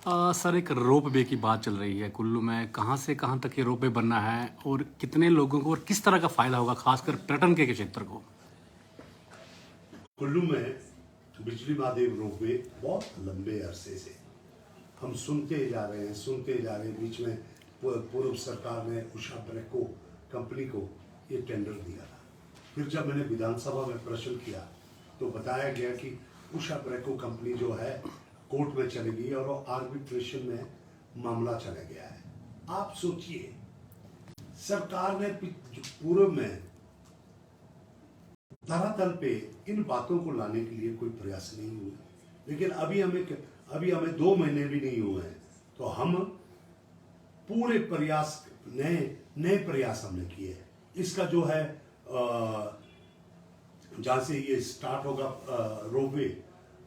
Sir एक रोप वे की बात चल रही है कुल्लू में। कहाँ से कहाँ तक ये रोप वे बनना है और कितने लोगों को और किस तरह का फायदा होगा, खासकर पर्यटन के क्षेत्र को? कुल्लू में बिजली महादेव रोपवे बहुत लंबे अरसे से हम सुनते जा रहे हैं। बीच में पूर्व सरकार ने उषा ब्रेको कंपनी को ये टेंडर दिया था। फिर जब मैंने विधानसभा में प्रश्न किया तो बताया गया कि उषा ब्रेको कंपनी जो है कोर्ट में चली गई और वो आर्बिट्रेशन में मामला चला गया है। आप सोचिए, सरकार ने पूर्व में धरातल पे इन बातों को लाने के लिए कोई प्रयास नहीं हुए, लेकिन अभी हमें 2 महीने भी नहीं हुए हैं तो हम पूरे प्रयास नए प्रयास हमने किए हैं। इसका जो है जहाँ से ये स्टार्ट होगा रोपवे,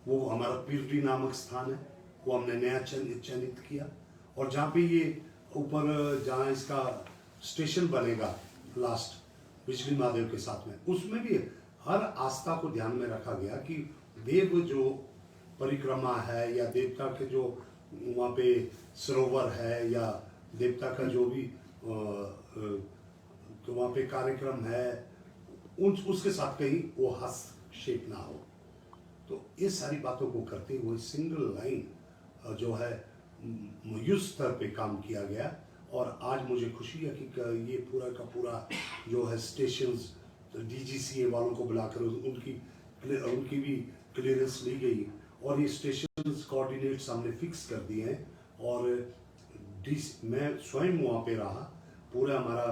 वो हमारा पीरडी नामक स्थान है, वो हमने नया चयनित किया। और जहाँ पे ये ऊपर जहाँ इसका स्टेशन बनेगा लास्ट बिजली महादेव के साथ में, उसमें भी हर आस्था को ध्यान में रखा गया कि देव जो परिक्रमा है या देवता के जो वहाँ पे सरोवर है या देवता का जो भी तो वहाँ पे कार्यक्रम है उसके साथ कहीं वो हस्तक्षेप ना हो। तो ये सारी बातों को करते हुए सिंगल लाइन जो है युद्ध स्तर पे काम किया गया। और आज मुझे खुशी है कि ये पूरा का पूरा जो है स्टेशंस डीजीसीए वालों को बुलाकर उनकी भी क्लियरेंस ली गई और ये स्टेशंस कोऑर्डिनेट्स हमने फिक्स कर दिए हैं। और मैं स्वयं वहाँ पे रहा, पूरा हमारा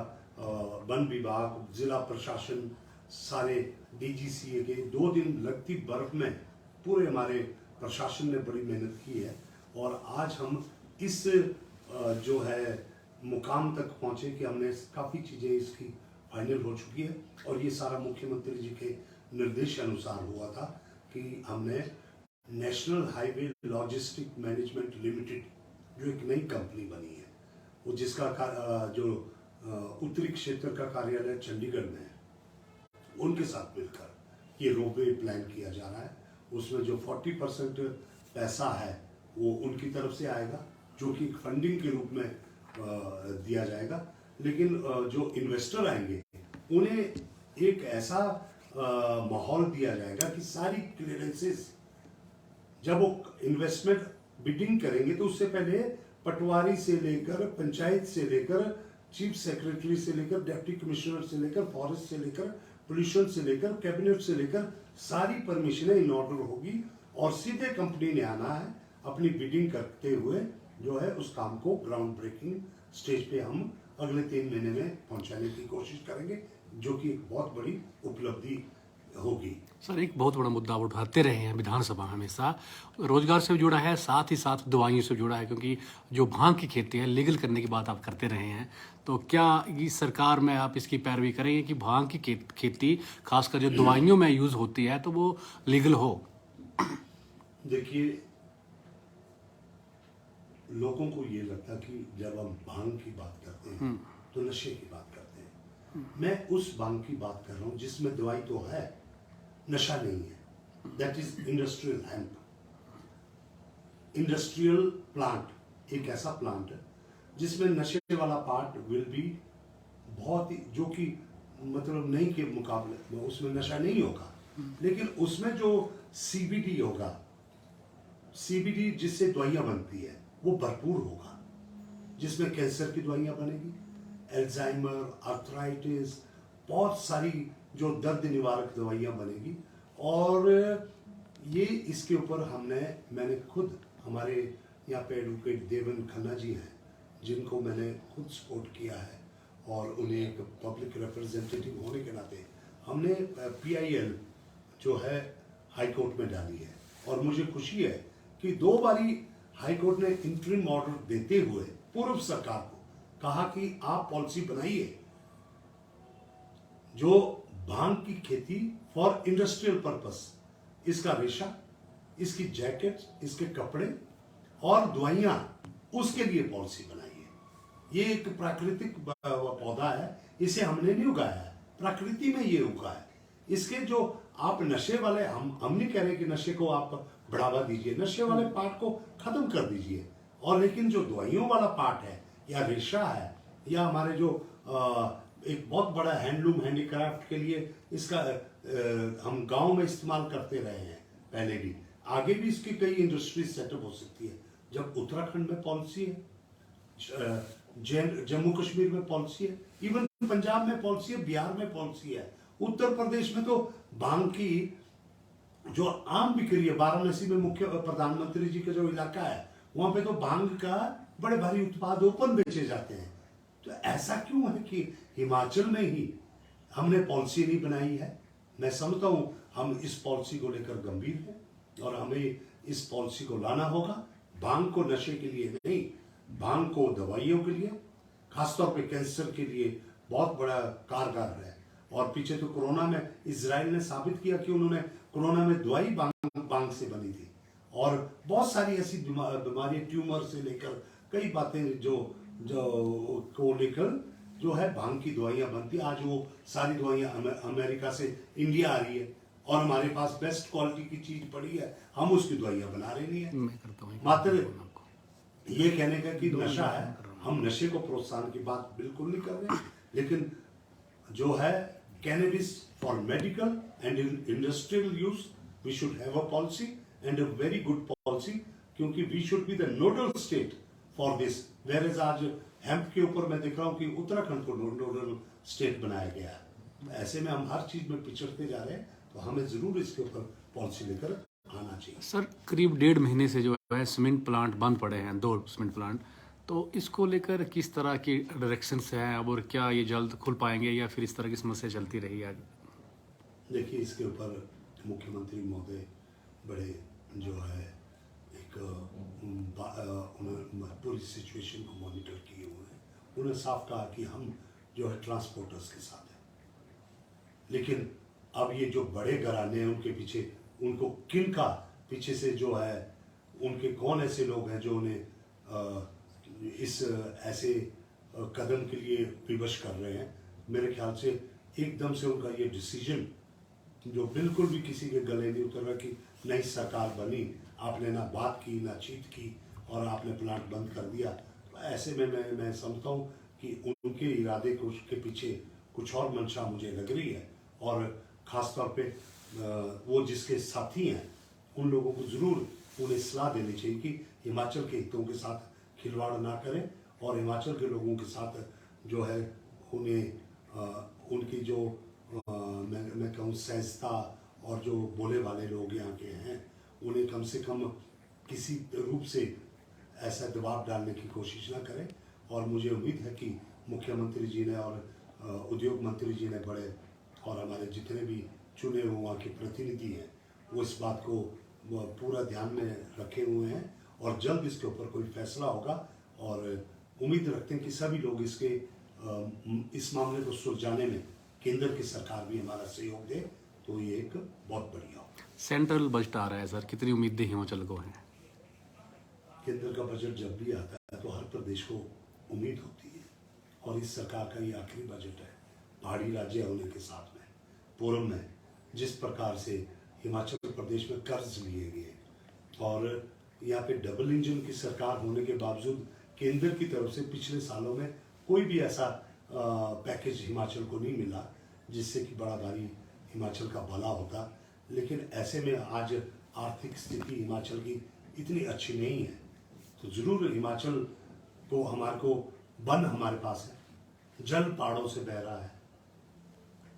वन विभाग, जिला प्रशासन, सारे डीजीसीए के 2 दिन लगती बर्फ में पूरे हमारे प्रशासन ने बड़ी मेहनत की है। और आज हम इस जो है मुकाम तक पहुँचे कि हमने काफ़ी चीज़ें इसकी फाइनल हो चुकी है। और ये सारा मुख्यमंत्री जी के निर्देश अनुसार हुआ था कि हमने national highway logistic management limited जो एक नई कंपनी बनी है, वो जिसका जो उत्तरी क्षेत्र का कार्यालय चंडीगढ़ में है, उनके साथ मिलकर ये रोपवे प्लान किया जा रहा है। उसमें जो 40% पैसा है वो उनकी तरफ से आएगा, जो कि फंडिंग के रूप में दिया जाएगा। लेकिन जो इन्वेस्टर आएंगे उन्हें एक ऐसा माहौल दिया जाएगा कि सारी क्लियरेंसेस, जब वो इन्वेस्टमेंट बिडिंग करेंगे तो उससे पहले पटवारी से लेकर, पंचायत से लेकर, चीफ सेक्रेटरी से लेकर, डिप्टी कमिश्नर से लेकर, फॉरेस्ट से लेकर, पोल्यूशन से लेकर, कैबिनेट से लेकर सारी परमिशनें इन ऑर्डर होगी और सीधे कंपनी ने आना है अपनी बिडिंग करते हुए जो है उस काम को ग्राउंड ब्रेकिंग स्टेज पे हम अगले 3 महीने में पहुंचाने की कोशिश करेंगे, जो कि एक बहुत बड़ी उपलब्धि होगी। सर एक बहुत बड़ा मुद्दा उठाते रहे हैं विधानसभा में, हमेशा रोजगार से जुड़ा है, साथ ही साथ दवाइयों से जुड़ा है, क्योंकि जो भांग की खेती है लीगल करने की बात आप करते रहे हैं। तो क्या इस सरकार में आप इसकी पैरवी करेंगे कि भांग की खेती खासकर जो दवाइयों में यूज होती है तो वो लीगल हो? देखिए, लोगों को ये लगता कि जब हम भांग की बात करते हैं तो नशे की बात करते हैं। मैं उस भांग की बात कर रहा हूँ जिसमें दवाई तो है, नशा नहीं है। That is industrial hemp. Industrial plant एक ऐसा प्लांट है जिसमें नशे वाला पार्ट विल बी बहुत ही, जो कि मतलब नहीं के मुकाबले उसमें नशा नहीं होगा, लेकिन उसमें जो सीबीडी होगा, सीबीडी जिससे दवाइयां बनती है वो भरपूर होगा, जिसमें कैंसर की दवाइयां बनेगी, एल्जाइमर, आर्थराइटिस, बहुत सारी जो दर्द निवारक दवाइयां बनेगी। और ये इसके ऊपर मैंने खुद, हमारे यहाँ पे एडवोकेट देवन खन्ना जी हैं जिनको मैंने खुद सपोर्ट किया है और उन्हें एक पब्लिक रिप्रेजेंटेटिव होने के नाते हमने PIL जो है हाई कोर्ट में डाली है। और मुझे खुशी है कि 2 बारी हाई कोर्ट ने इंटरिम ऑर्डर देते हुए पूर्व सरकार को कहा कि आप पॉलिसी बनाइए जो भांग की खेती फॉर इंडस्ट्रियल पर्पस, इसका रेशा, इसकी जैकेट, इसके कपड़े और दवाइयां, उसके लिए पॉलिसी बनाइए। ये एक प्राकृतिक पौधा है, इसे हमने नहीं उगाया है, प्रकृति में ये उगा है। इसके जो आप नशे वाले, हम नहीं कह रहे कि नशे को आप बढ़ावा दीजिए, नशे वाले पार्ट को खत्म कर दीजिए और लेकिन जो दवाइयों वाला पार्ट है या रेशा है या हमारे जो एक बहुत बड़ा हैंडलूम हैंडीक्राफ्ट के लिए इसका हम गांव में इस्तेमाल करते रहे हैं पहले भी, आगे भी इसकी कई इंडस्ट्रीज सेटअप हो सकती है। जब उत्तराखंड में पॉलिसी है, जम्मू कश्मीर में पॉलिसी है, इवन पंजाब में पॉलिसी है, बिहार में पॉलिसी है, उत्तर प्रदेश में तो भांग की जो आम बिक्री है, वाराणसी में मुख्य प्रधानमंत्री जी का जो इलाका है वहां पे तो भांग का बड़े भारी उत्पाद ओपन बेचे जाते हैं। तो ऐसा क्यों है कि हिमाचल में ही हमने पॉलिसी नहीं बनाई है? मैं समझता हूं हम इस पॉलिसी को लेकर गंभीर हैं और हमें इस पॉलिसी को लाना होगा। भांग को नशे के लिए नहीं, भांग को दवाइयों के लिए, खासतौर पे कैंसर के लिए बहुत बड़ा कारगर है। और पीछे तो कोरोना में इजराइल ने साबित किया कि उन्होंने कोरोना में दवाई भांग से बनी थी, और बहुत सारी ऐसी बीमारियां, ट्यूमर से लेकर कई बातें जो को लेकर जो है भांग की दवाइयां बनती। आज वो सारी दवाइयां अमेरिका से इंडिया आ रही है और हमारे पास बेस्ट क्वालिटी की चीज पड़ी है, हम उसकी दवाइयां बना रहे नहीं है। मैं करता हूँ मात्र ये कहने का कि नशा है, हम नशे को प्रोत्साहन की बात बिल्कुल नहीं कर रहे, लेकिन जो है cannabis for medical and industrial use we should have a policy and a very good policy, क्योंकि we should be the nodal state for this. Where आज हेम्प के ऊपर मैं देख रहा हूं कि उत्तराखंड को नोडल स्टेट बनाया गया है। ऐसे में हम हर चीज में पिछड़ते जा रहे हैं, तो हमें जरूर इसके ऊपर पॉलिसी लेकर आना चाहिए। सर, करीब 1.5 महीने से जो है सीमेंट प्लांट बंद पड़े हैं, 2 सीमेंट प्लांट, तो इसको लेकर किस तरह की डायरेक्शंस हैं अब, और क्या ये जल्द खुल पाएंगे या फिर इस तरह की समस्या चलती रही आगे? देखिए, इसके ऊपर मुख्यमंत्री महोदय बड़े जो है एक उन्होंने पूरी सिचुएशन को मॉनिटर किए हुए हैं। उन्होंने साफ कहा कि हम जो है ट्रांसपोर्टर्स के साथ हैं, लेकिन अब ये जो बड़े घराने हैं उनके पीछे, उनको किन का पीछे से जो है, उनके कौन ऐसे लोग हैं जो उन्हें इस ऐसे कदम के लिए विवश कर रहे हैं। मेरे ख्याल से एकदम से उनका ये डिसीजन जो बिल्कुल भी किसी के गले नहीं उतर रहा कि नई सरकार बनी, आपने ना बात की ना चीत की और आपने प्लांट बंद कर दिया। तो ऐसे में मैं समझता हूँ कि उनके इरादे को उसके पीछे कुछ और मंशा मुझे लग रही है, और ख़ास तौर पे वो जिसके साथी हैं उन लोगों को ज़रूर उन्हें सलाह देनी चाहिए कि हिमाचल के हितों के साथ खिलवाड़ ना करें, और हिमाचल के लोगों के साथ जो है उन्हें उनकी जो मैं कहूँ सहजता और जो बोले वाले लोग यहाँ के हैं उन्हें कम से कम किसी रूप से ऐसा दबाव डालने की कोशिश ना करें। और मुझे उम्मीद है कि मुख्यमंत्री जी ने और उद्योग मंत्री जी ने बड़े, और हमारे जितने भी चुने हुए वहाँ के प्रतिनिधि हैं वो इस बात को पूरा ध्यान में रखे हुए हैं, और जल्द इसके ऊपर कोई फैसला होगा। और उम्मीद रखते हैं कि सभी लोग इस मामले को सुलझाने में केंद्र की सरकार भी हमारा सहयोग दे, तो ये एक बहुत बढ़िया हो। सेंट्रल बजट आ रहा है सर, कितनी उम्मीदें हिमाचल को हैं? केंद्र का बजट जब भी आता है तो हर प्रदेश को उम्मीद होती है, और इस सरकार का ये आखिरी बजट है पहाड़ी राज्य होने के साथ में। पूर्व में जिस प्रकार से हिमाचल प्रदेश में कर्ज लिए गए, और यहाँ पे डबल इंजन की सरकार होने के बावजूद केंद्र की तरफ से पिछले सालों में कोई भी ऐसा पैकेज हिमाचल को नहीं मिला जिससे कि बड़ा भारी हिमाचल का भला होता। लेकिन ऐसे में आज आर्थिक स्थिति हिमाचल की इतनी अच्छी नहीं है, तो जरूर हिमाचल को वन हमारे पास है, जल पहाड़ों से बह रहा है,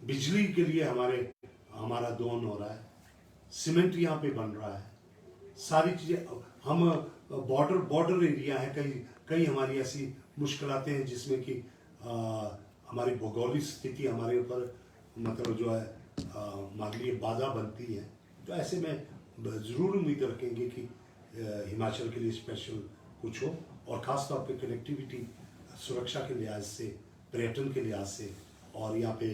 बिजली के लिए हमारा दोहन हो रहा है, सीमेंट यहाँ पे बन रहा है, सारी चीजें। हम बॉर्डर एरिया है, कई हमारी ऐसी मुश्किलातें हैं जिसमें कि हमारी भौगोलिक स्थिति हमारे ऊपर मतलब जो है हमारे लिए बाधा बनती है। तो ऐसे में जरूर उम्मीद रखेंगे कि हिमाचल के लिए स्पेशल कुछ हो, और ख़ास तौर पे कनेक्टिविटी, सुरक्षा के लिहाज से, पर्यटन के लिहाज से, और यहाँ पे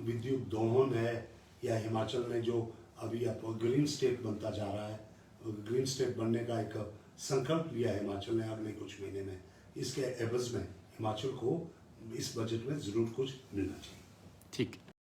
विद्युत दोहन है, या हिमाचल में जो अभी अब ग्रीन स्टेट बनता जा रहा है, ग्रीन स्टेट बनने का एक संकल्प लिया है हिमाचल ने अगले कुछ महीने में, इसके एवज में हिमाचल को इस बजट में ज़रूर कुछ मिलना चाहिए। ठीक।